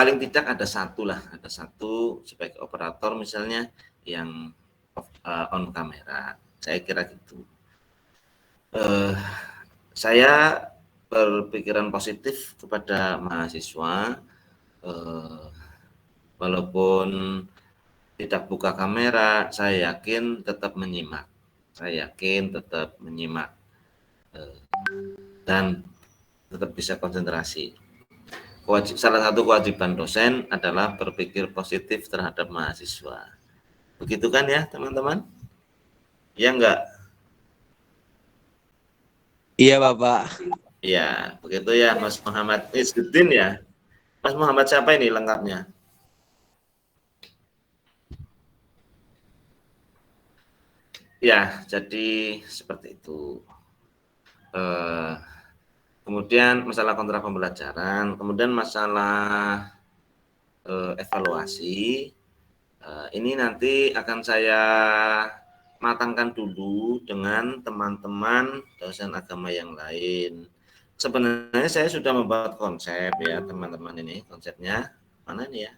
paling tidak ada satu sebagai operator misalnya yang on kamera. Saya kira gitu. Saya berpikiran positif kepada mahasiswa, walaupun tidak buka kamera, saya yakin tetap menyimak. Dan tetap bisa konsentrasi. Salah satu kewajiban dosen adalah berpikir positif terhadap mahasiswa. Begitu kan ya teman-teman? Ya enggak? Iya Bapak. Ya, begitu ya Mas Muhammad Izzuddin ya. Mas Muhammad siapa ini lengkapnya? Ya, jadi seperti itu. Kemudian masalah kontrak pembelajaran, kemudian masalah evaluasi. Ini nanti akan saya matangkan dulu dengan teman-teman dosen agama yang lain. Sebenarnya saya sudah membuat konsep ya teman-teman, ini konsepnya mana nih ya?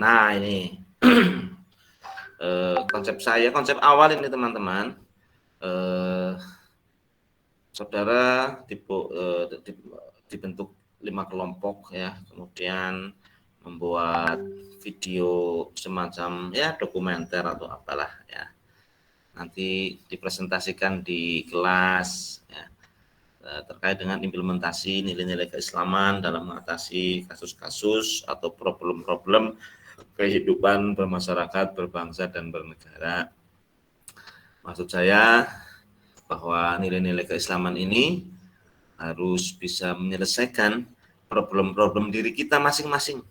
Nah ini konsep awal ini teman-teman. Saudara dibentuk 5 kelompok ya, kemudian membuat video semacam ya dokumenter atau apalah ya, nanti dipresentasikan di kelas ya, terkait dengan implementasi nilai-nilai keislaman dalam mengatasi kasus-kasus atau problem-problem kehidupan bermasyarakat, berbangsa dan bernegara. Maksud saya bahwa nilai-nilai keislaman ini harus bisa menyelesaikan problem-problem diri kita masing-masing.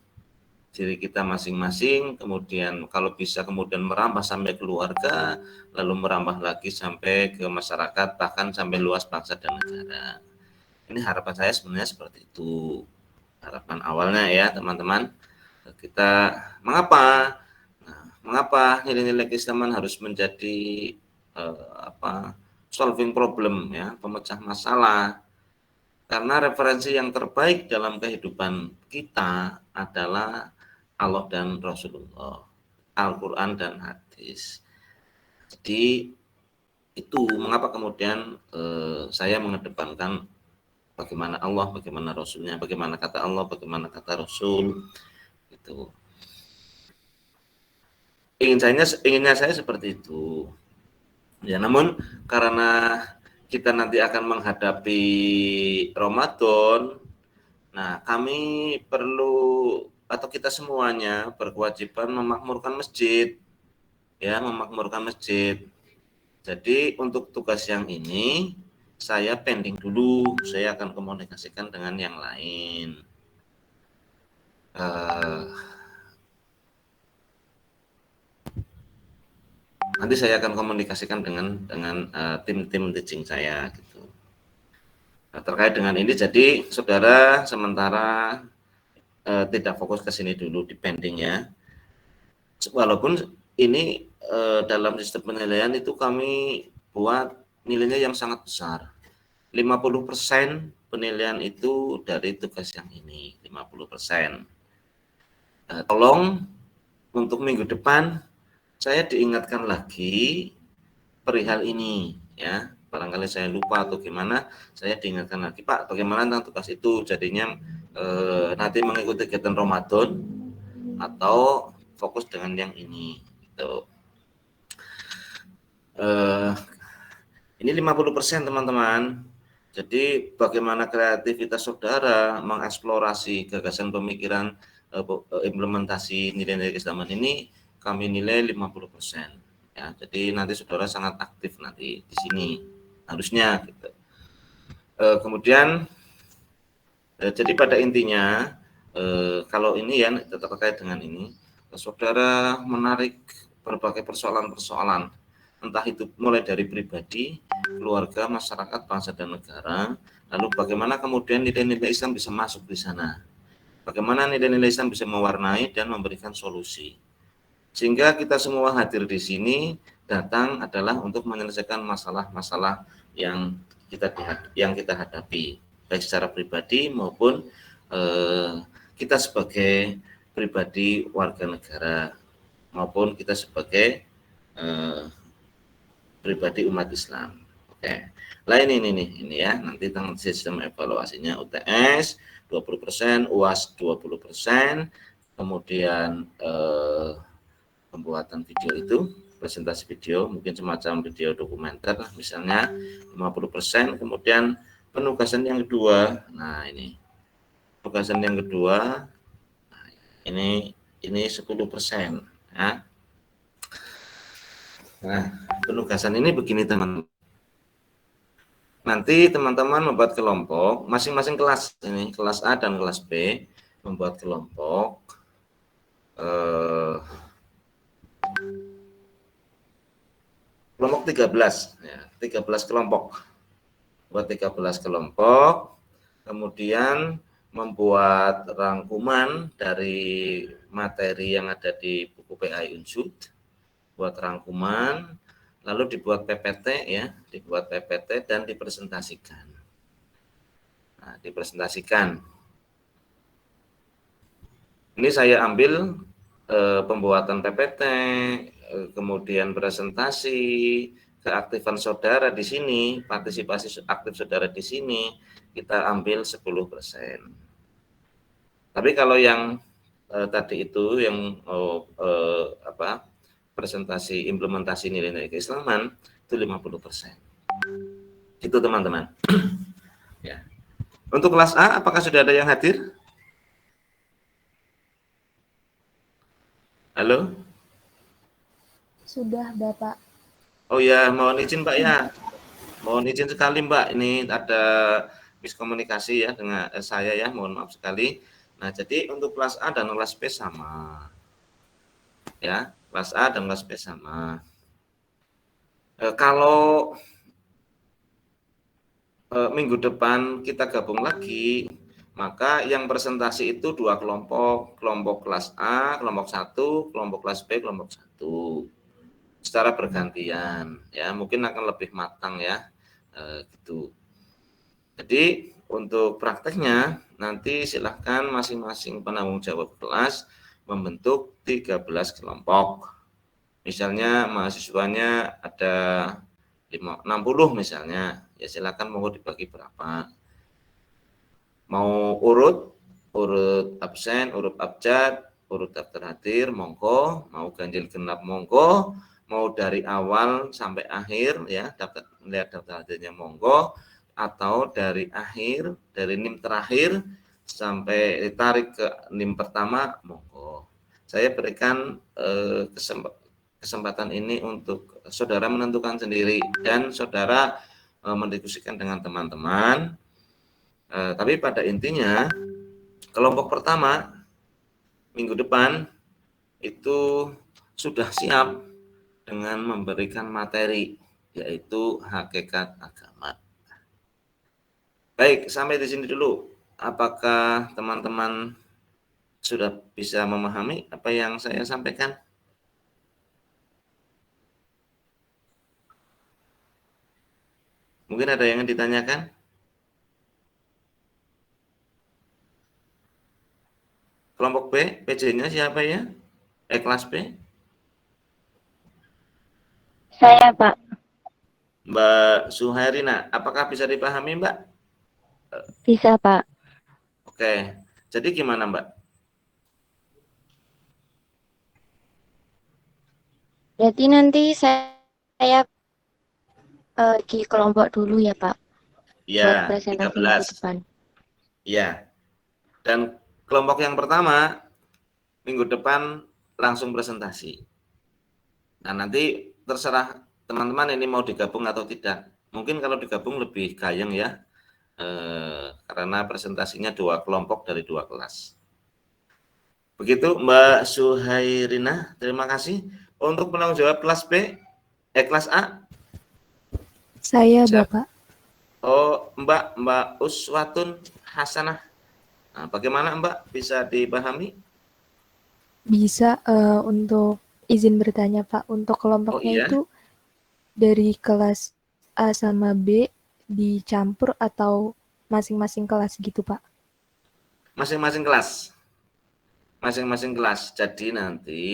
Kemudian kalau bisa kemudian merambah sampai keluarga, lalu merambah lagi sampai ke masyarakat, bahkan sampai luas bangsa dan negara. Ini harapan saya sebenarnya seperti itu. Harapan awalnya ya teman-teman. Mengapa nilai-nilai keislaman harus menjadi solving problem ya, pemecah masalah. Karena referensi yang terbaik dalam kehidupan kita adalah Allah dan Rasulullah, Al-Quran dan hadis. Jadi itu mengapa kemudian saya mengedepankan bagaimana Allah, bagaimana Rasulnya, bagaimana kata Allah, bagaimana kata Rasul. Gitu. Inginnya saya seperti itu. Ya, namun karena kita nanti akan menghadapi Ramadan, nah kami perlu atau kita semuanya berkewajiban memakmurkan masjid, ya memakmurkan masjid. Jadi untuk tugas yang ini saya pending dulu, saya akan komunikasikan dengan yang lain. Nanti saya akan komunikasikan dengan tim teaching saya gitu. Nah, terkait dengan ini, jadi saudara sementara tidak fokus ke sini dulu, di pending ya. Walaupun ini dalam sistem penilaian itu kami buat nilainya yang sangat besar. 50% penilaian itu dari tugas yang ini, 50%. Tolong untuk minggu depan saya diingatkan lagi perihal ini ya, barangkali saya lupa atau gimana, saya diingatkan lagi, Pak, bagaimana tentang tugas itu, jadinya nanti mengikuti kegiatan Ramadan atau fokus dengan yang ini gitu. Ini 50% teman-teman. Jadi bagaimana kreativitas saudara mengeksplorasi gagasan pemikiran implementasi nilai-nilai keislaman ini kami nilai 50%. Ya, jadi nanti saudara sangat aktif nanti di sini harusnya gitu. Kemudian jadi pada intinya kalau ini ya terkait dengan ini, saudara menarik berbagai persoalan-persoalan, entah itu mulai dari pribadi, keluarga, masyarakat, bangsa dan negara, lalu bagaimana kemudian nilai-nilai Islam bisa masuk di sana, bagaimana nilai-nilai Islam bisa mewarnai dan memberikan solusi. Sehingga kita semua hadir di sini datang adalah untuk menyelesaikan masalah-masalah yang kita hadapi, baik secara pribadi maupun kita sebagai pribadi warga negara maupun kita sebagai pribadi umat Islam. Oke. Lah ini ya, nanti tentang sistem evaluasinya UTS 20%, UAS 20%, kemudian pembuatan video itu, presentasi video, mungkin semacam video dokumenter misalnya 50%, kemudian penugasan yang kedua. Nah, ini. Penugasan yang kedua ini 10% ya. Nah, penugasan ini begini teman-teman. Nanti teman-teman membuat kelompok, masing-masing kelas ini, kelas A dan kelas B membuat kelompok kelompok 13 ya, 13 kelompok. Buat 13 kelompok, kemudian membuat rangkuman dari materi yang ada di buku PAI Unsud, buat rangkuman, lalu dibuat PPT ya, dibuat PPT dan dipresentasikan. Nah, dipresentasikan. Ini saya ambil pembuatan PPT, kemudian presentasi, keaktifan saudara di sini, partisipasi aktif saudara di sini, kita ambil 10%. Tapi kalau yang tadi itu yang presentasi implementasi nilai-nilai keislaman itu 50%. Itu teman-teman. Ya. Untuk kelas A, apakah sudah ada yang hadir? Halo? Sudah, Bapak. Oh ya, mohon izin Mbak ya. Mohon izin sekali Mbak, ini ada miskomunikasi ya dengan saya ya, mohon maaf sekali. Nah, jadi untuk kelas A dan kelas B sama. Ya, kelas A dan kelas B sama. Kalau minggu depan kita gabung lagi, maka yang presentasi itu 2 kelompok, kelompok kelas A, kelompok 1, kelompok kelas B, kelompok 1. Secara bergantian, ya mungkin akan lebih matang ya, gitu. Jadi untuk prakteknya nanti silahkan masing-masing penanggung jawab kelas membentuk 13 kelompok. Misalnya mahasiswanya ada 60 misalnya, ya silakan mau dibagi berapa. Mau urut absen, urut abjad, urut daftar hadir, monggo, mau ganjil genap monggo, mau dari awal sampai akhir ya, lihat daftar hadirnya monggo, atau dari akhir, dari NIM terakhir sampai ditarik ke NIM pertama monggo. Saya berikan kesempatan ini untuk saudara menentukan sendiri dan saudara mendiskusikan dengan teman-teman. Tapi pada intinya kelompok pertama minggu depan itu sudah siap dengan memberikan materi yaitu hakikat agama. Baik, sampai di sini dulu. Apakah teman-teman sudah bisa memahami apa yang saya sampaikan? Mungkin ada yang ditanyakan? Kelompok B, PJ-nya siapa ya? Kelas B? Saya, Pak. Mbak Suhairina, apakah bisa dipahami, Mbak? Bisa, Pak. Oke, jadi gimana, Mbak? Berarti nanti saya di kelompok dulu ya, Pak. Buat Ya, presentasi minggu 13. depan. Ya, dan kelompok yang pertama minggu depan langsung presentasi. Nah, nanti terserah teman-teman ini mau digabung atau tidak. Mungkin kalau digabung lebih gayeng ya, karena presentasinya 2 kelompok dari 2 kelas. Begitu Mbak Suhairina, terima kasih. Untuk penanggung jawab kelas B, kelas A? Saya, Siap. Bapak. Oh, Mbak Uswatun Hasanah. Nah, bagaimana Mbak, bisa dipahami? Bisa untuk izin bertanya, Pak. Untuk kelompoknya itu dari kelas A sama B dicampur atau masing-masing kelas gitu, Pak? masing-masing kelas. Masing-masing kelas. Jadi nanti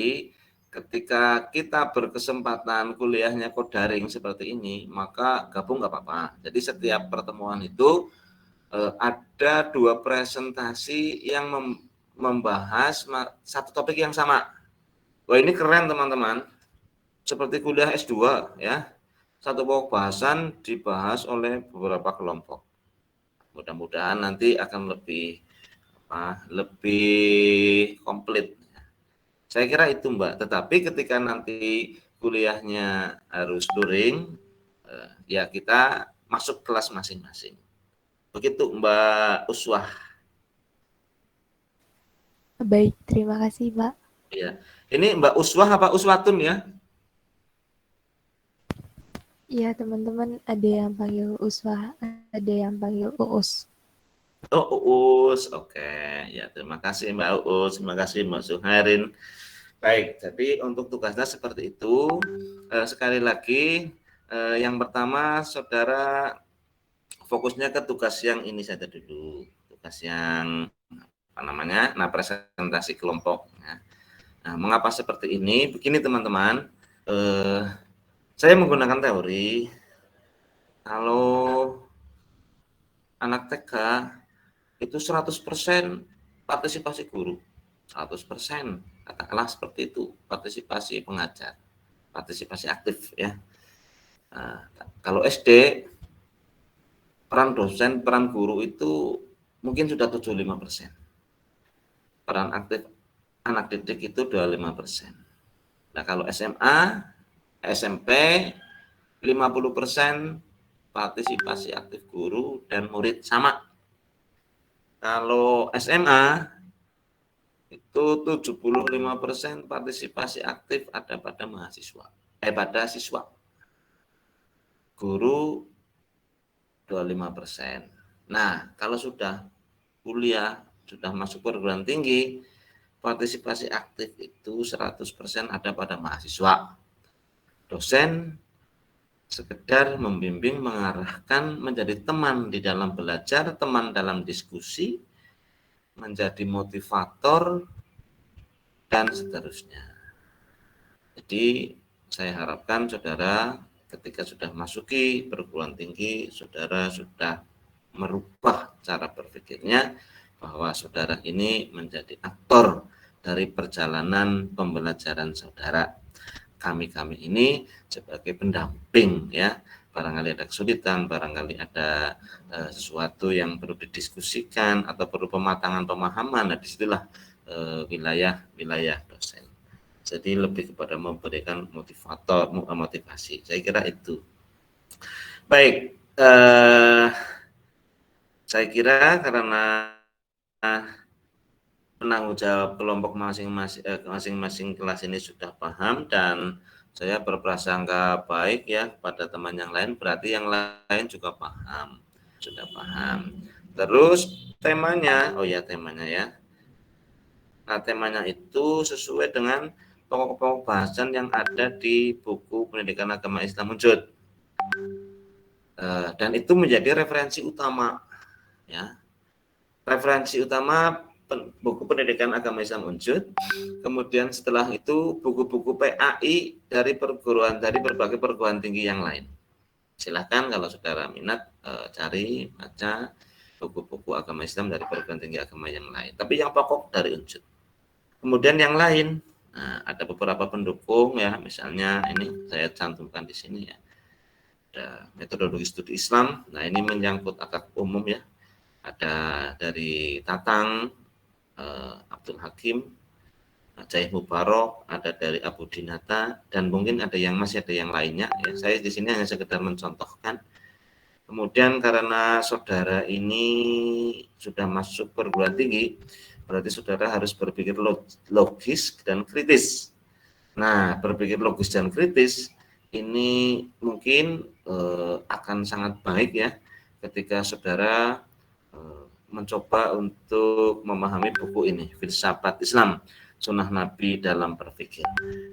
ketika kita berkesempatan kuliahnya kok daring seperti ini, maka gabung nggak apa-apa. Jadi setiap pertemuan itu ada 2 presentasi yang membahas satu topik yang sama. Wah, ini keren teman-teman. Seperti kuliah S2 ya. Satu pokok bahasan dibahas oleh beberapa kelompok. Mudah-mudahan nanti akan lebih komplit. Saya kira itu Mbak. Tetapi ketika nanti kuliahnya harus luring, ya kita masuk kelas masing-masing. Begitu Mbak Uswah. Baik, terima kasih Pak. Ya, ini Mbak Uswah apa Uswatun ya? Iya teman-teman, ada yang panggil Uswah, ada yang panggil Uus. Oh Uus, oke. Ya terima kasih Mbak Uus, terima kasih Mbak Suharin. Baik, jadi untuk tugasnya seperti itu. Sekali lagi, yang pertama saudara fokusnya ke tugas yang ini saja dulu, tugas yang apa namanya, presentasi kelompok. Nah, mengapa seperti ini? Begini teman-teman, saya menggunakan teori kalau anak TK itu 100% partisipasi guru, 100%, katakanlah seperti itu, partisipasi pengajar, partisipasi aktif ya. Nah, kalau SD peran dosen, peran guru itu mungkin sudah 75%. Peran aktif anak didik itu 25%. Nah, kalau SMA, SMP 50% partisipasi aktif guru dan murid sama. Kalau SMA itu 75% partisipasi aktif ada pada mahasiswa, pada siswa. Guru 25%. Nah, kalau sudah kuliah, sudah masuk perguruan tinggi, partisipasi aktif itu 100% ada pada mahasiswa. Dosen sekedar membimbing, mengarahkan, menjadi teman di dalam belajar, teman dalam diskusi, menjadi motivator, dan seterusnya. Jadi saya harapkan saudara ketika sudah masuki perguruan tinggi, saudara sudah merubah cara berpikirnya bahwa saudara ini menjadi aktor dari perjalanan pembelajaran saudara. Kami ini sebagai pendamping ya, barangkali ada kesulitan, barangkali ada sesuatu yang perlu didiskusikan atau perlu pematangan pemahaman. Nah, disitulah wilayah dosen. Jadi lebih kepada memberikan motivasi. Saya kira itu. Baik, saya kira karena penanggung jawab kelompok masing-masing kelas ini sudah paham dan saya berprasangka baik ya pada teman yang lain, berarti yang lain juga paham, sudah paham. Terus temanya, temanya ya. Nah, temanya itu sesuai dengan pokok-pokok bahasan yang ada di buku Pendidikan Agama Islam Unjud. Dan itu menjadi referensi utama ya. Referensi utama buku Pendidikan Agama Islam Unjud. Kemudian setelah itu buku-buku PAI dari berbagai perguruan tinggi yang lain. Silahkan kalau saudara minat cari baca buku-buku agama Islam dari perguruan tinggi agama yang lain. Tapi yang pokok dari Unjud. Kemudian yang lain, ada beberapa pendukung ya, misalnya ini saya cantumkan di sini ya. Ada metodologi studi Islam. Nah, ini menyangkut akad umum ya. Ada dari Tatang, Abdul Hakim, Jaih Mubarok, ada dari Abu Dinata, dan mungkin masih ada yang lainnya ya. Saya di sini hanya sekedar mencontohkan. Kemudian karena saudara ini sudah masuk perguruan tinggi, berarti saudara harus berpikir logis dan kritis. Nah, berpikir logis dan kritis ini mungkin akan sangat baik ya ketika saudara mencoba untuk memahami buku ini, Filsafat Islam, Sunnah Nabi dalam Berpikir.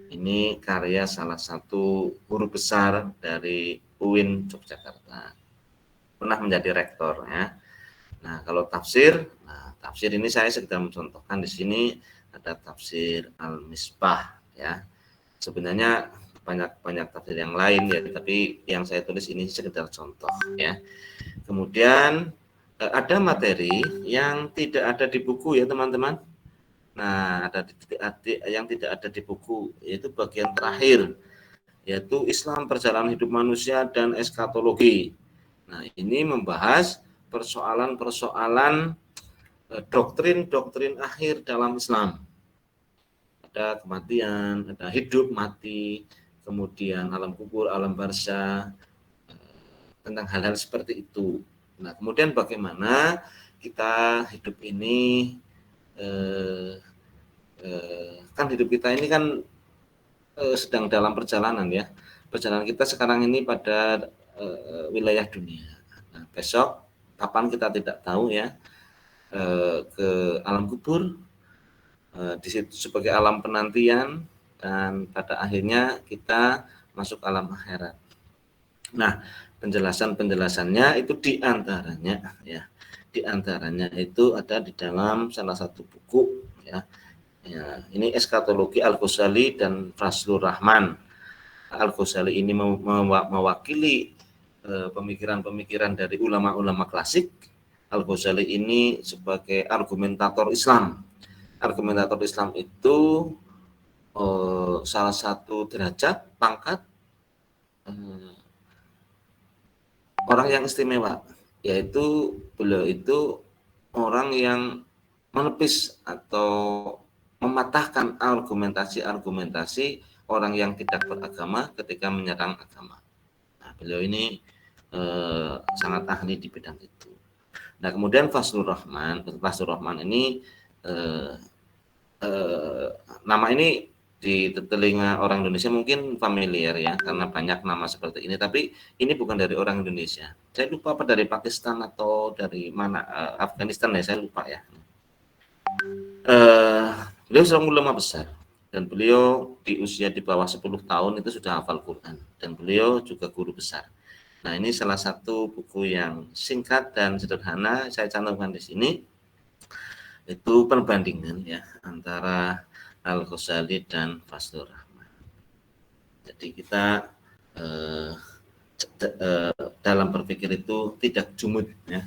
Ini karya salah satu guru besar dari UIN Yogyakarta. Pernah menjadi rektor ya. Nah, kalau tafsir tafsir ini saya sedang mencontohkan di sini ada tafsir Al-Misbah ya. Sebenarnya banyak tafsir yang lain ya, tapi yang saya tulis ini sekedar contoh ya. Kemudian ada materi yang tidak ada di buku ya teman-teman. Nah, ada yang tidak ada di buku, yaitu bagian terakhir, yaitu Islam perjalanan hidup manusia dan eskatologi. Nah, ini membahas persoalan-persoalan doktrin-doktrin akhir dalam Islam. Ada kematian, ada hidup mati, kemudian alam kubur, alam barzah, tentang hal-hal seperti itu. Nah, kemudian bagaimana kita hidup ini, kan hidup kita ini kan sedang dalam perjalanan ya. Perjalanan kita sekarang ini pada wilayah dunia. Nah, besok kapan kita tidak tahu ya, ke alam kubur, di situ sebagai alam penantian, dan pada akhirnya kita masuk alam akhirat. Nah, penjelasannya itu diantaranya itu ada di dalam salah satu buku ya. Ini Eskatologi Al-Ghazali dan Fazlur Rahman. Al-Ghazali ini mewakili pemikiran-pemikiran dari ulama-ulama klasik. Al-Ghazali ini sebagai argumentator Islam. Argumentator Islam itu salah satu derajat pangkat orang yang istimewa, yaitu beliau itu orang yang menepis atau mematahkan argumentasi orang yang tidak beragama ketika menyerang agama. Nah, beliau ini sangat ahli di bidang itu. Nah, kemudian Fazlur Rahman ini nama ini di telinga orang Indonesia mungkin familiar ya, karena banyak nama seperti ini, tapi ini bukan dari orang Indonesia. Saya lupa apa dari Pakistan atau dari mana, Afghanistan ya, saya lupa ya. Beliau seorang ulama besar, dan beliau di usia di bawah 10 tahun itu sudah hafal Quran, dan beliau juga guru besar. Nah, ini salah satu buku yang singkat dan sederhana saya cantumkan di sini, itu perbandingan ya antara Al-Ghazali dan Fazlur Rahman. Jadi kita dalam berpikir itu tidak jumud ya.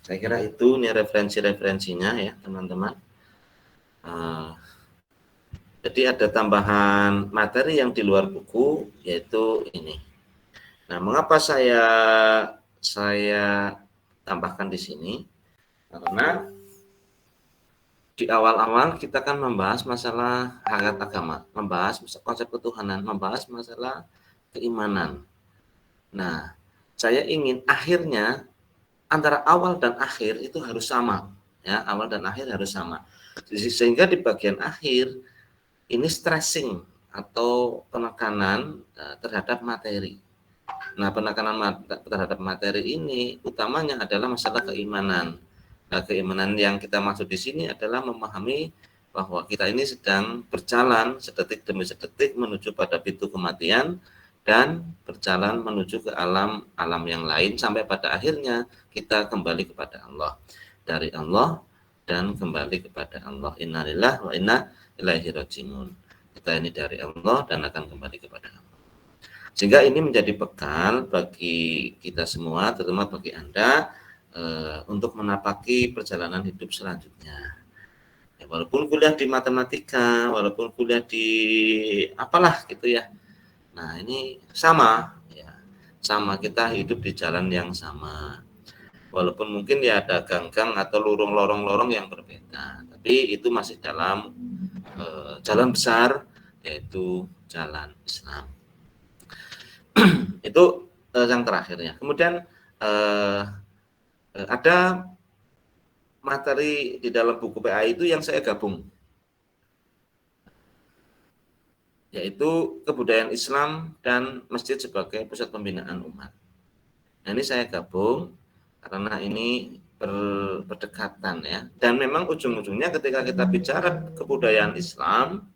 Saya kira itu nih referensinya ya teman-teman. Jadi ada tambahan materi yang di luar buku, yaitu ini. Nah, mengapa saya tambahkan di sini? Karena di awal-awal kita kan membahas masalah hakikat agama, membahas konsep ketuhanan, membahas masalah keimanan. Nah, saya ingin akhirnya antara awal dan akhir itu harus sama, ya, awal dan akhir harus sama. Sehingga di bagian akhir ini stressing atau penekanan terhadap materi. Nah, penekanan terhadap materi ini utamanya adalah masalah keimanan. Nah, keimanan yang kita maksud di sini adalah memahami bahwa kita ini sedang berjalan sedetik demi sedetik menuju pada pintu kematian dan berjalan menuju ke alam yang lain sampai pada akhirnya kita kembali kepada Allah, dari Allah dan kembali kepada Allah. Innalillahi wa inna ilaihi raji'un. Kita ini dari Allah dan akan kembali kepada Allah. Sehingga ini menjadi bekal bagi kita semua, terutama bagi Anda, untuk menapaki perjalanan hidup selanjutnya. Ya, walaupun kuliah di matematika, walaupun kuliah di apalah gitu ya. Nah, ini sama ya. Sama, kita hidup di jalan yang sama. Walaupun mungkin ya ada gang-gang atau lorong-lorong yang berbeda, tapi itu masih dalam jalan besar, yaitu jalan Islam. Itu yang terakhirnya. Kemudian ada materi di dalam buku PA itu yang saya gabung, yaitu kebudayaan Islam dan masjid sebagai pusat pembinaan umat. Nah, ini saya gabung karena ini berdekatan ya. Dan memang ujung-ujungnya ketika kita bicara kebudayaan Islam,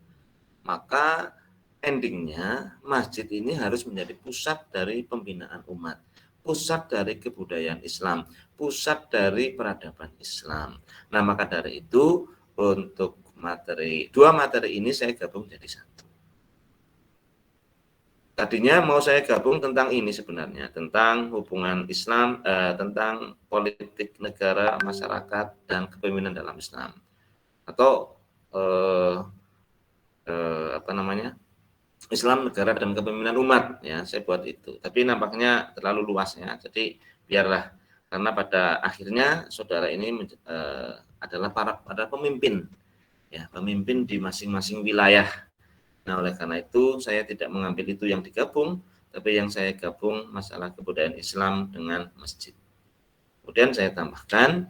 maka endingnya masjid ini harus menjadi pusat dari pembinaan umat. pusat dari kebudayaan Islam, pusat dari peradaban Islam. Nah, maka dari itu untuk dua materi ini saya gabung jadi satu. Tadinya mau saya gabung tentang ini sebenarnya, tentang hubungan Islam, tentang politik negara, masyarakat, dan kepemimpinan dalam Islam. Atau Islam, negara, dan kepemimpinan umat, ya saya buat itu. Tapi nampaknya terlalu luas ya, jadi biarlah, karena pada akhirnya saudara ini adalah para pemimpin, ya pemimpin di masing-masing wilayah. Nah, oleh karena itu saya tidak mengambil itu yang digabung, tapi yang saya gabung masalah kebudayaan Islam dengan masjid. Kemudian saya tambahkan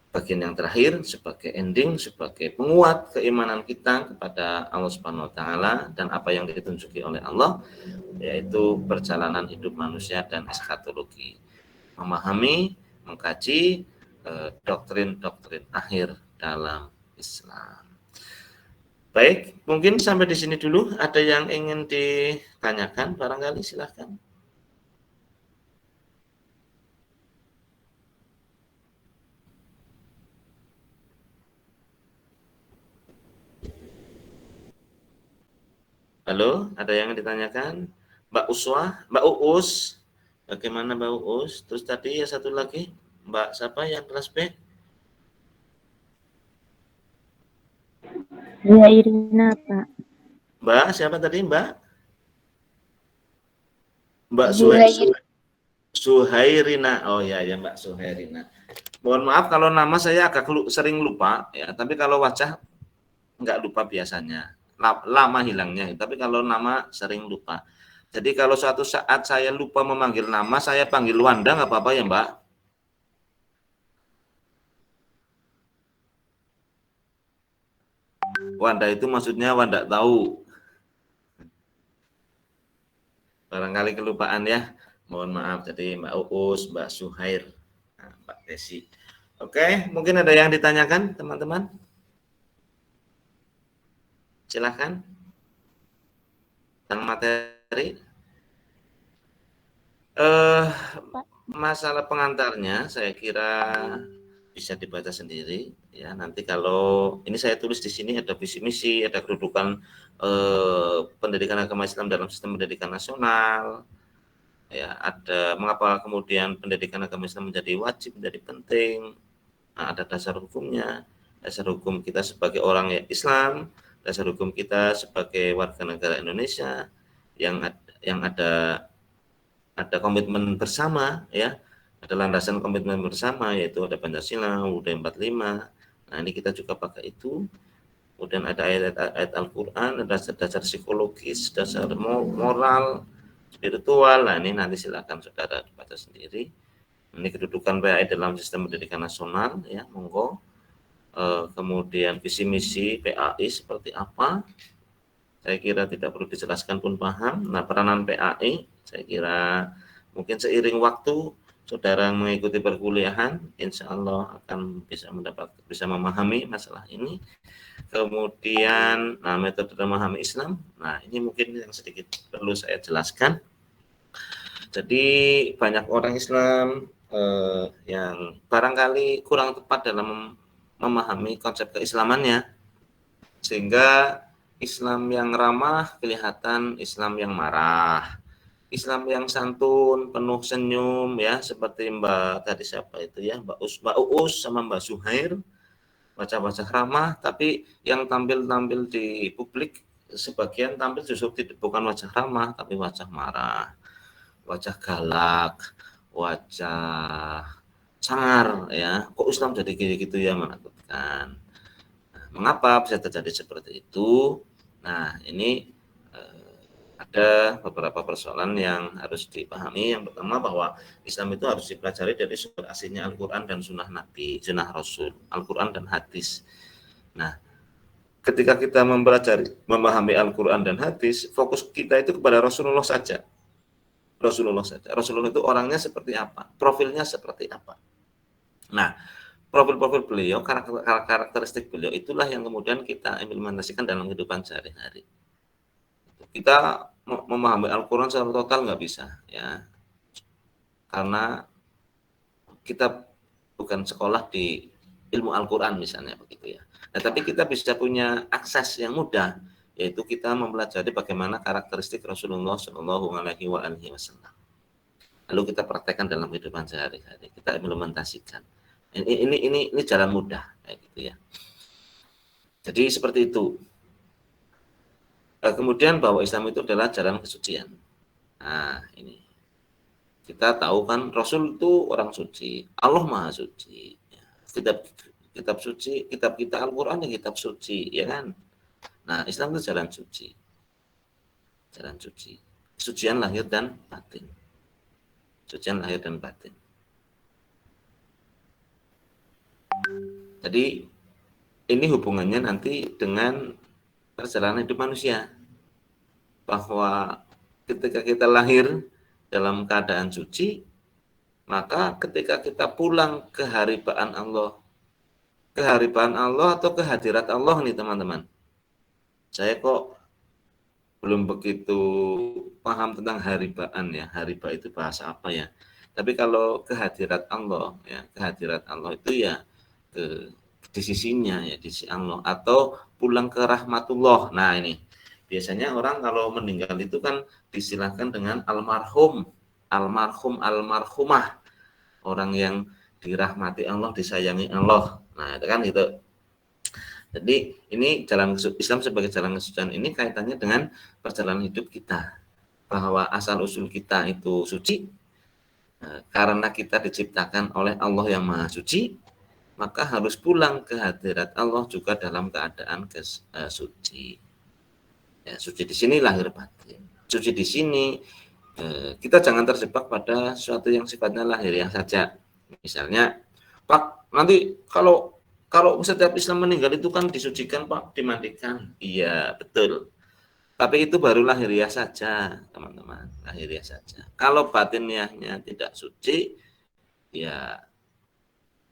bagian yang terakhir sebagai ending, sebagai penguat keimanan kita kepada Allah Subhanahu wa taala dan apa yang ditunjuki oleh Allah, yaitu perjalanan hidup manusia dan eskatologi. Memahami, mengkaji doktrin-doktrin akhir dalam Islam. Baik, mungkin sampai di sini dulu. Ada yang ingin ditanyakan? Barangkali silahkan. Halo, ada yang ditanyakan? Mbak Uswah, Mbak Uus, bagaimana Mbak Uus? Terus tadi ya satu lagi, Mbak siapa yang kelas B? Irina, Pak. Mbak siapa tadi Mbak? Mbak Suhairina. Oh ya Mbak Suhairina. Mohon maaf kalau nama saya agak sering lupa ya, tapi kalau wajah nggak lupa biasanya. Lama hilangnya, tapi kalau nama sering lupa. Jadi kalau suatu saat saya lupa memanggil nama, saya panggil Wanda, nggak apa-apa ya Mbak? Wanda itu maksudnya Wanda tahu. Barangkali kelupaan ya. Mohon maaf. Jadi Mbak Uus, Mbak Suhair, Mbak Desi. Oke, mungkin ada yang ditanyakan teman-teman? Silahkan. Tentang materi. Masalah pengantarnya saya kira bisa dibaca sendiri ya. Nanti kalau ini saya tulis di sini ada visi misi, ada kedudukan pendidikan agama Islam dalam sistem pendidikan nasional. Ya, ada mengapa kemudian pendidikan agama Islam menjadi wajib, menjadi penting. Nah, ada dasar hukumnya, dasar hukum kita sebagai orang Islam, dasar hukum kita sebagai warga negara Indonesia yang ada komitmen bersama ya, ada landasan komitmen bersama yaitu ada Pancasila, UUD 45. Nah, ini kita juga pakai itu. Kemudian ada ayat-ayat Al-Qur'an, ada dasar psikologis, dasar moral, spiritual. Nah, ini nanti silakan saudara baca sendiri. Ini kedudukan PAI dalam sistem pendidikan nasional ya, monggo. Kemudian visi misi PAI seperti apa? Saya kira tidak perlu dijelaskan pun paham. Nah, peranan PAI saya kira mungkin seiring waktu saudara mengikuti perkuliahan, insya Allah akan bisa memahami masalah ini. Kemudian metode memahami Islam. Nah, ini mungkin yang sedikit perlu saya jelaskan. Jadi banyak orang Islam yang barangkali kurang tepat dalam memahami konsep keislamannya, sehingga Islam yang ramah kelihatan Islam yang marah, Islam yang santun, penuh senyum ya, seperti Mbak tadi siapa itu ya, Mbak Uus sama Mbak Suhair, wajah-wajah ramah, tapi yang tampil di publik sebagian tampil justru bukan wajah ramah, tapi wajah marah, wajah galak, wajah sangar ya. Kok Islam jadi gitu ya, menakutkan. Nah, mengapa bisa terjadi seperti itu? Nah, ini ada beberapa persoalan yang harus dipahami. Yang pertama bahwa Islam itu harus dipelajari dari sumber aslinya Al-Quran dan Sunnah Nabi, Sunnah Rasul, Al-Quran dan hadis. Nah, ketika kita memahami Al-Quran dan hadis, fokus kita itu kepada Rasulullah saja. Rasulullah itu orangnya seperti apa, profilnya seperti apa. Nah, profil-profil beliau, karakteristik beliau itulah yang kemudian kita implementasikan dalam kehidupan sehari-hari. kita memahami Al-Quran secara total nggak bisa, ya, karena kita bukan sekolah di ilmu Al-Quran misalnya begitu ya. Nah, tapi kita bisa punya akses yang mudah, yaitu kita mempelajari bagaimana karakteristik Rasulullah Shallallahu Alaihi Wasallam. Lalu kita praktekkan dalam kehidupan sehari-hari, kita implementasikan. Ini jalan mudah, kayak gitu ya. Jadi seperti itu. Kemudian bahwa Islam itu adalah jalan kesucian. Nah, ini kita tahu kan Rasul itu orang suci, Allah Maha Suci. Kitab suci, kitab kita Al-Quran ya kitab suci, ya kan? Nah, Islam itu jalan suci. Jalan suci. Kesucian lahir dan batin. Kesucian lahir dan batin. Jadi ini hubungannya nanti dengan perjalanan hidup manusia. Bahwa ketika kita lahir dalam keadaan suci, maka ketika kita pulang ke haribaan Allah atau kehadirat Allah nih teman-teman. Saya kok belum begitu paham tentang haribaan ya. Hariba itu bahasa apa ya? Tapi kalau kehadirat Allah ya, kehadirat Allah itu ya di sisinya ya, di sisi Allah, atau pulang ke rahmatullah. Nah, ini biasanya orang kalau meninggal itu kan disilahkan dengan almarhum, almarhumah, orang yang dirahmati Allah, disayangi Allah. Nah, itu kan gitu. Jadi ini jalan Islam sebagai jalan kesucian ini kaitannya dengan perjalanan hidup kita, bahwa asal usul kita itu suci karena kita diciptakan oleh Allah yang Maha Suci, maka harus pulang ke hadirat Allah juga dalam keadaan suci. Ya, suci di sini lahir batin. Suci di sini kita jangan terjebak pada sesuatu yang sifatnya lahiriah saja. Misalnya, Pak, nanti kalau setiap Islam meninggal itu kan disucikan, Pak, dimandikan. Iya, betul. Tapi itu baru lahiriah saja, teman-teman. Lahiriah saja. Kalau batiniahnya tidak suci, ya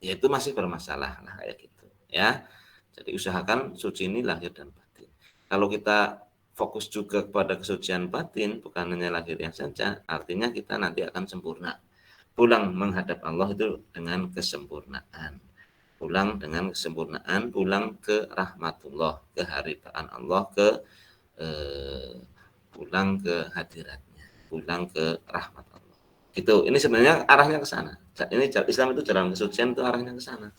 itu masih bermasalah lah kayak gitu ya. Jadi usahakan suci ini lahir dan batin. Kalau kita fokus juga kepada kesucian batin, bukan hanya lahirnya saja, artinya kita nanti akan sempurna. Pulang menghadap Allah itu dengan kesempurnaan. Pulang dengan kesempurnaan, pulang ke rahmatullah, ke haribaan Allah, pulang ke hadiratnya, pulang ke rahmat Allah. Gitu. Ini sebenarnya arahnya ke sana. Ini Islam itu jalan kesucian itu arahnya ke sana.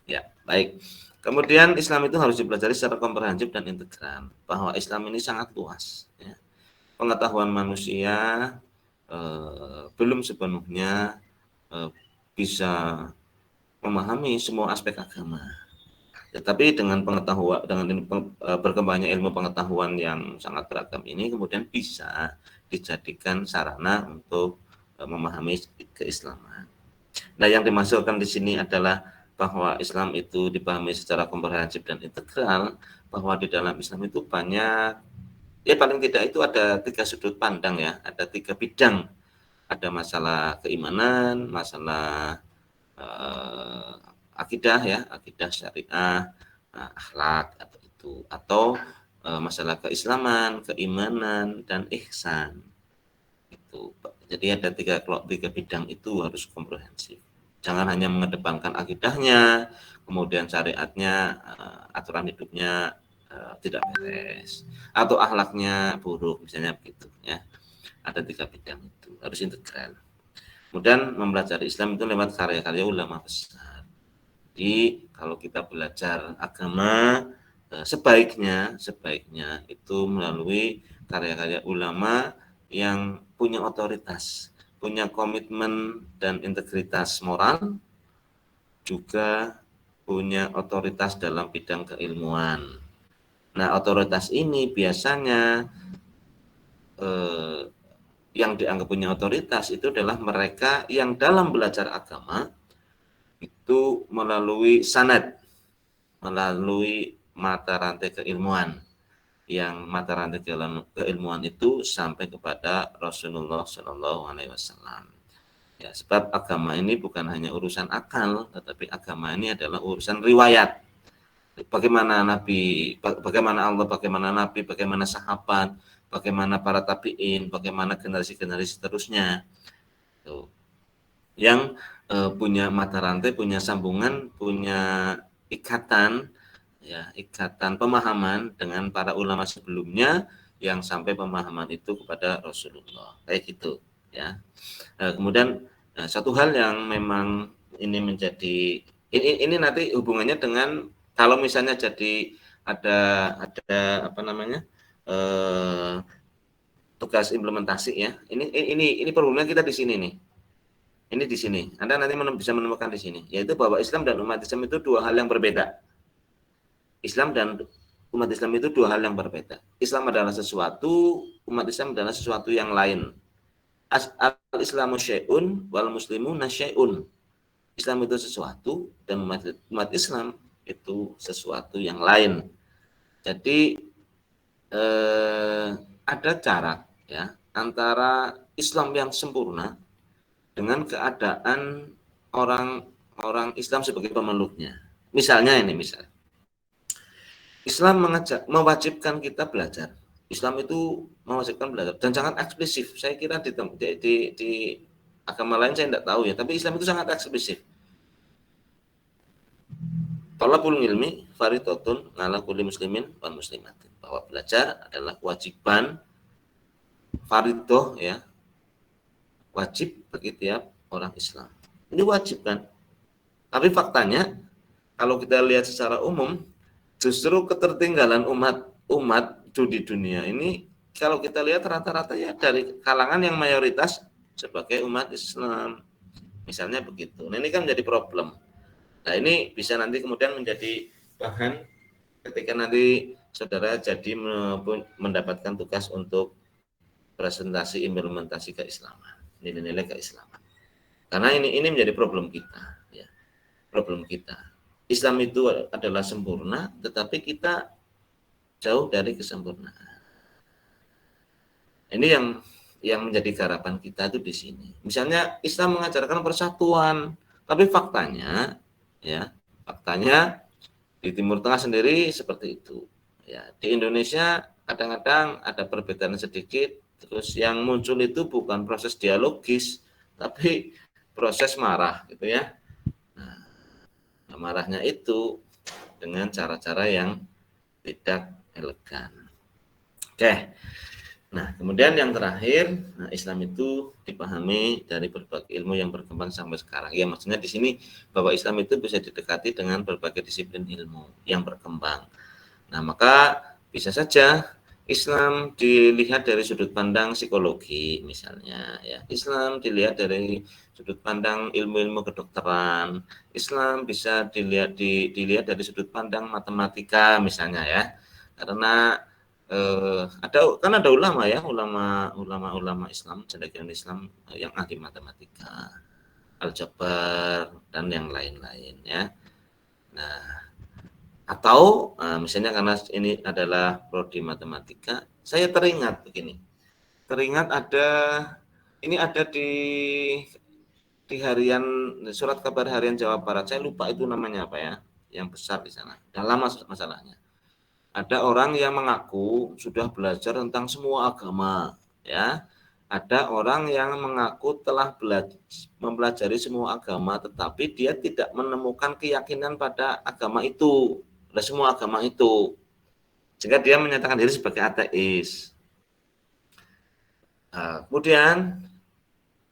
Ya, baik. Kemudian Islam itu harus dipelajari secara komprehensif dan integral. Bahwa Islam ini sangat luas. Ya. Pengetahuan manusia belum sepenuhnya bisa memahami semua aspek agama. Tetapi dengan pengetahuan, dengan berkembangnya ilmu pengetahuan yang sangat beragam ini, kemudian bisa dijadikan sarana untuk memahami keislaman. Nah, yang dimasukkan di sini adalah bahwa Islam itu dipahami secara komprehensif dan integral, bahwa di dalam Islam itu banyak, ya paling tidak itu ada 3 sudut pandang ya, ada 3 bidang. Ada masalah keimanan, masalah akidah ya, akidah syariah, akhlak atau masalah keislaman, keimanan dan ihsan. Itu. Jadi ada 3 bidang itu harus komprehensif. Jangan hanya mengedepankan akidahnya, kemudian syariatnya, aturan hidupnya tidak beres, atau akhlaknya buruk, misalnya begitu ya. Ada 3 bidang itu harus integral. Kemudian mempelajari Islam itu lewat karya-karya ulama besar. Jadi kalau kita belajar agama sebaiknya itu melalui karya-karya ulama yang punya otoritas, punya komitmen dan integritas moral, juga punya otoritas dalam bidang keilmuan. Nah, otoritas ini biasanya yang dianggap punya otoritas itu adalah mereka yang dalam belajar agama itu melalui sanad, melalui mata rantai keilmuan, yang mata rantai keilmuan itu sampai kepada Rasulullah Shallallahu Alaihi Wasallam. Ya, sebab agama ini bukan hanya urusan akal, tetapi agama ini adalah urusan riwayat. bagaimana Nabi, bagaimana Allah, bagaimana Nabi, bagaimana sahabat, bagaimana para tabi'in, bagaimana generasi-generasi seterusnya. Tuh. Yang punya mata rantai, punya sambungan, punya ikatan, ya, ikatan pemahaman dengan para ulama sebelumnya yang sampai pemahaman itu kepada Rasulullah, kayak gitu, ya. Kemudian satu hal yang memang ini menjadi ini nanti hubungannya dengan kalau misalnya jadi ada apa namanya tugas implementasi, ya. Ini problemnya kita di sini nih. Ini di sini. Anda nanti bisa menemukan di sini, yaitu bahwa Islam dan umat Islam itu dua hal yang berbeda. Islam dan umat Islam itu dua hal yang berbeda. Islam adalah sesuatu, umat Islam adalah sesuatu yang lain. Al-Islamu syai'un wal muslimuna syai'un. Islam itu sesuatu dan umat Islam itu sesuatu yang lain. Jadi ada jarak, ya, antara Islam yang sempurna dengan keadaan orang Islam sebagai pemeluknya. Misalnya ini, Islam mewajibkan kita belajar. Islam itu mewajibkan belajar dan sangat eksplisit. Saya kira di agama lain saya tidak tahu, ya, tapi Islam itu sangat eksplisit. Talabul ilmi fardhatun 'ala kulli muslimin wal muslimatin. Bahwa belajar adalah kewajiban fardhah, ya, wajib bagi tiap orang Islam. Ini wajib kan? Tapi faktanya kalau kita lihat secara umum, justru ketertinggalan umat di dunia ini, kalau kita lihat rata-rata ya dari kalangan yang mayoritas sebagai umat Islam. Misalnya begitu. Nah, ini kan menjadi problem. Nah, ini bisa nanti kemudian menjadi bahan ketika nanti saudara jadi mendapatkan tugas untuk presentasi implementasi keislaman. Nilai-nilai keislaman. Karena ini menjadi problem kita, ya. Problem kita. Islam itu adalah sempurna, tetapi kita jauh dari kesempurnaan. Ini yang menjadi garapan kita itu di sini. Misalnya Islam mengajarkan persatuan, tapi faktanya, ya, faktanya di Timur Tengah sendiri seperti itu. Ya, di Indonesia kadang-kadang ada perbedaan sedikit. Terus yang muncul itu bukan proses dialogis, tapi proses marah, gitu ya. Nah, marahnya itu dengan cara-cara yang tidak elegan. Oke. Nah, kemudian yang terakhir, Islam itu dipahami dari berbagai ilmu yang berkembang sampai sekarang. Ya, maksudnya di sini bahwa Islam itu bisa didekati dengan berbagai disiplin ilmu yang berkembang. Nah, maka bisa saja Islam dilihat dari sudut pandang psikologi misalnya, ya. Islam dilihat dari sudut pandang ilmu-ilmu kedokteran. Islam bisa dilihat dari sudut pandang matematika misalnya, ya. Karena ada ulama, ya, ulama Islam, cendekiawan Islam yang ahli matematika, aljabar dan yang lain-lain, ya. Nah, atau misalnya karena ini adalah prodi matematika, saya teringat begini. Teringat ada di harian surat kabar harian Jawa Barat. Saya lupa itu namanya apa, ya, yang besar di sana. Dah lama masalahnya. Ada orang yang mengaku sudah belajar tentang semua agama, ya. Ada orang yang mengaku telah mempelajari semua agama, tetapi dia tidak menemukan keyakinan pada agama itu, pada semua agama itu, sehingga dia menyatakan diri sebagai ateis. Kemudian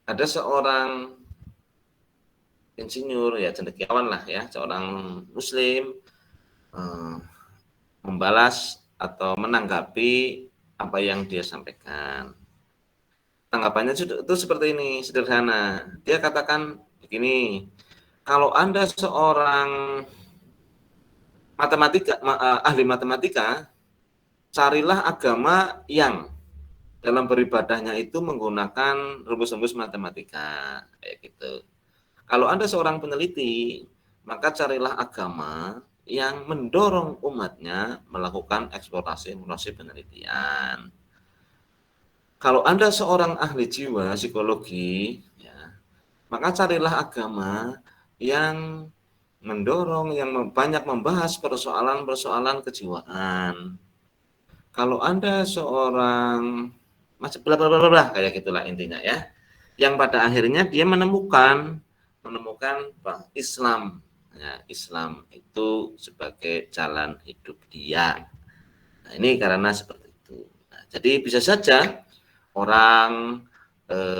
ada seorang insinyur, ya, cendekiawan lah, ya, seorang Muslim membalas atau menanggapi apa yang dia sampaikan. Tanggapannya itu seperti ini, sederhana. Dia katakan begini, kalau Anda seorang ahli matematika, carilah agama yang dalam beribadahnya itu menggunakan rumus-rumus matematika, kayak gitu. Kalau Anda seorang peneliti, maka carilah agama yang mendorong umatnya melakukan eksplorasi penelitian. Kalau Anda seorang ahli jiwa psikologi, ya, maka carilah agama yang mendorong, yang banyak membahas persoalan-persoalan kejiwaan. Kalau Anda seorang macam bla bla bla bla kayak gitulah intinya ya. Yang pada akhirnya dia menemukan bahwa Islam, ya, Islam itu sebagai jalan hidup dia. Nah, ini karena seperti itu. Nah, jadi bisa saja orang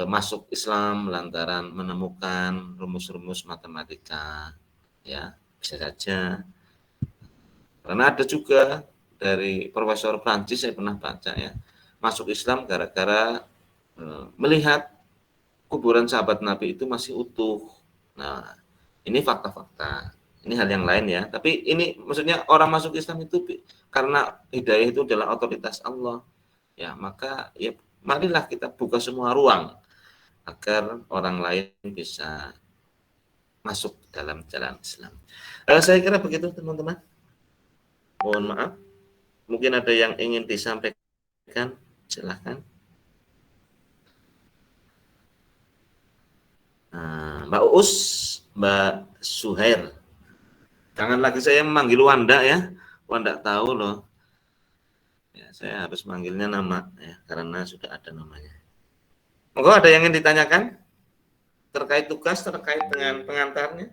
masuk Islam lantaran menemukan rumus-rumus matematika, ya bisa saja. Karena ada juga dari Profesor Prancis saya pernah baca ya, masuk Islam gara-gara melihat kuburan sahabat Nabi itu masih utuh. Nah, ini fakta-fakta. Ini hal yang lain ya. Tapi ini maksudnya orang masuk Islam itu karena hidayah itu adalah otoritas Allah. Ya, maka ya marilah kita buka semua ruang agar orang lain bisa masuk dalam jalan Islam. Saya kira begitu teman-teman. Mohon maaf. Mungkin ada yang ingin disampaikan. Silahkan. Mbak Uus, Mbak Suhair. Jangan lagi saya memanggil Wanda ya. Wanda tahu loh. Ya, saya harus manggilnya nama ya, karena sudah ada namanya. Monggo ada yang ingin ditanyakan terkait tugas, terkait dengan pengantarnya?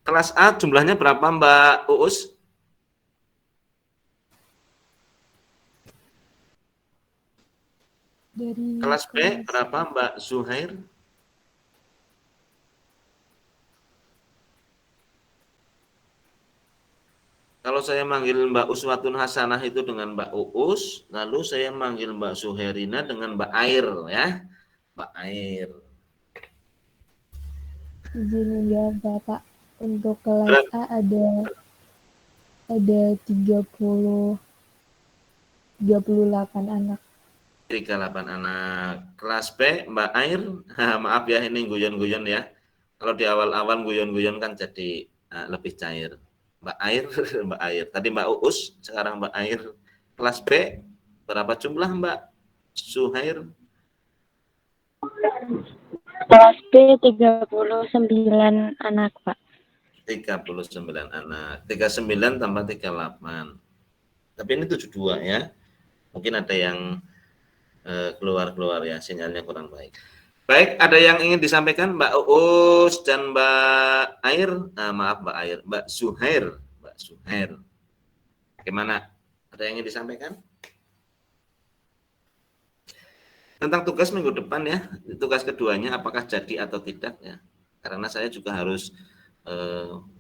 Kelas A jumlahnya berapa Mbak Uus? Dari Kelas B berapa Mbak Zuhair? Kalau saya manggil Mbak Uswatun Hasanah itu dengan Mbak Uus, lalu saya manggil Mbak Suherina dengan Mbak Air ya. Mbak Air. Izin ya Bapak, untuk kelas A ada 38 anak. 38 anak. Kelas B Mbak Air, maaf ya ini guyon-guyon ya. Kalau di awal-awal guyon-guyon kan jadi lebih cair. Mbak Air, Mbak Air. Tadi Mbak Uus, sekarang Mbak Air. Kelas B berapa jumlah Mbak Suhair? Kelas B 39 anak, Pak. 39 anak. 39 tambah 38. Tapi ini 72 ya. Mungkin ada yang keluar ya, sinyalnya kurang baik. Baik, ada yang ingin disampaikan Mbak Uus dan Mbak Air? Maaf Mbak Air, Mbak Suhair. Mbak Suhair. Bagaimana? Ada yang ingin disampaikan? Tentang tugas minggu depan ya, tugas keduanya apakah jadi atau tidak ya. Karena saya juga harus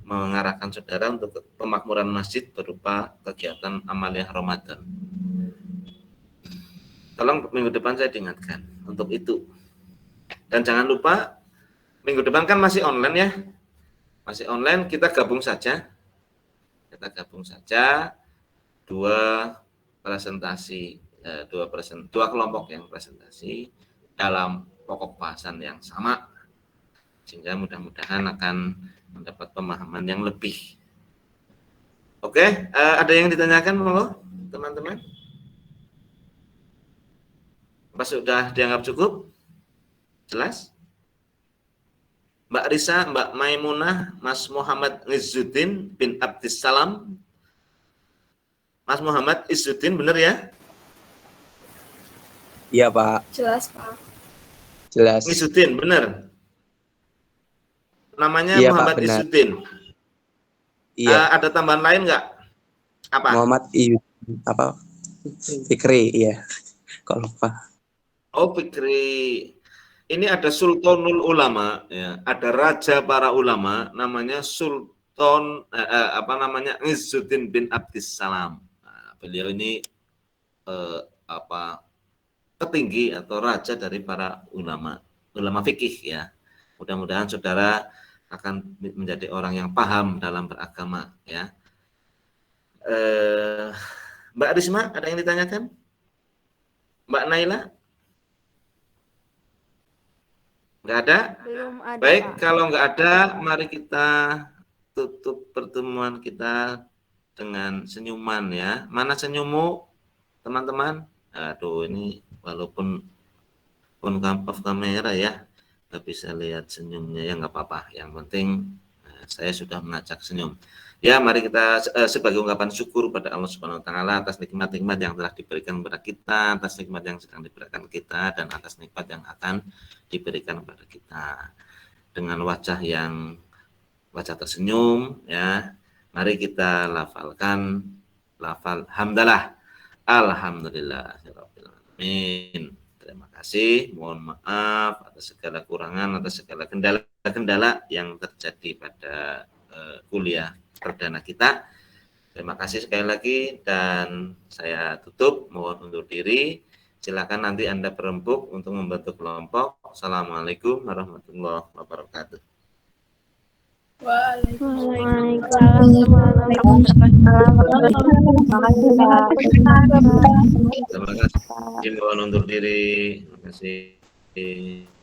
mengarahkan saudara untuk pemakmuran masjid berupa kegiatan amaliyah Ramadan. Tolong minggu depan saya diingatkan untuk itu. Dan jangan lupa minggu depan kan masih online ya. Masih online, kita gabung saja. Kita gabung saja dua presentasi, dua kelompok yang presentasi dalam pokok bahasan yang sama. Sehingga mudah-mudahan akan mendapat pemahaman yang lebih. Oke, ada yang ditanyakan monggo, teman-teman? Apa sudah dianggap cukup? Jelas? Mbak Risa, Mbak Maimunah, Mas Muhammad Izzuddin bin Abdissalam. Mas Muhammad Izzuddin, benar ya? Iya, Pak. Jelas, Pak. Jelas. Izzuddin, benar? Namanya Iya, Muhammad Pak, benar. Izzuddin. Iya. Ada tambahan lain nggak? Apa? Muhammad apa? Fikri, iya. Kok lupa? Oh, Fikri. Ini ada Sultanul Ulama, ya. Ada raja para ulama, namanya Sultan Izzuddin bin Abdissalam. Nah, beliau ini petinggi atau raja dari para ulama fikih ya. Mudah-mudahan saudara akan menjadi orang yang paham dalam beragama ya. Mbak Risma, ada yang ditanyakan? Mbak Naila? Nggak ada? Belum ada, Baik, Pak. kalau nggak ada, mari kita tutup pertemuan kita dengan senyuman ya. Mana senyummu, teman-teman? Aduh, ini walaupun off kamera ya, bisa lihat senyumnya ya, nggak apa-apa. Yang penting saya sudah mengajak senyum. Ya, mari kita sebagai ungkapan syukur pada Allah Subhanahu wa taala atas nikmat-nikmat yang telah diberikan kepada kita, atas nikmat yang sedang diberikan kita, dan atas nikmat yang akan diberikan kepada kita. Dengan wajah tersenyum ya. Mari kita lafalkan lafal hamdalah. Alhamdulillahirabbil alamin. Terima kasih, mohon maaf atas segala kurangan, atas segala kendala yang terjadi pada kuliah perdana kita. Terima kasih sekali lagi dan saya tutup, mohon undur diri. Silakan nanti Anda berembuk untuk membentuk kelompok. Assalamualaikum warahmatullahi wabarakatuh. Waalaikumsalam Terima kasih, mohon undur diri. Terima kasih.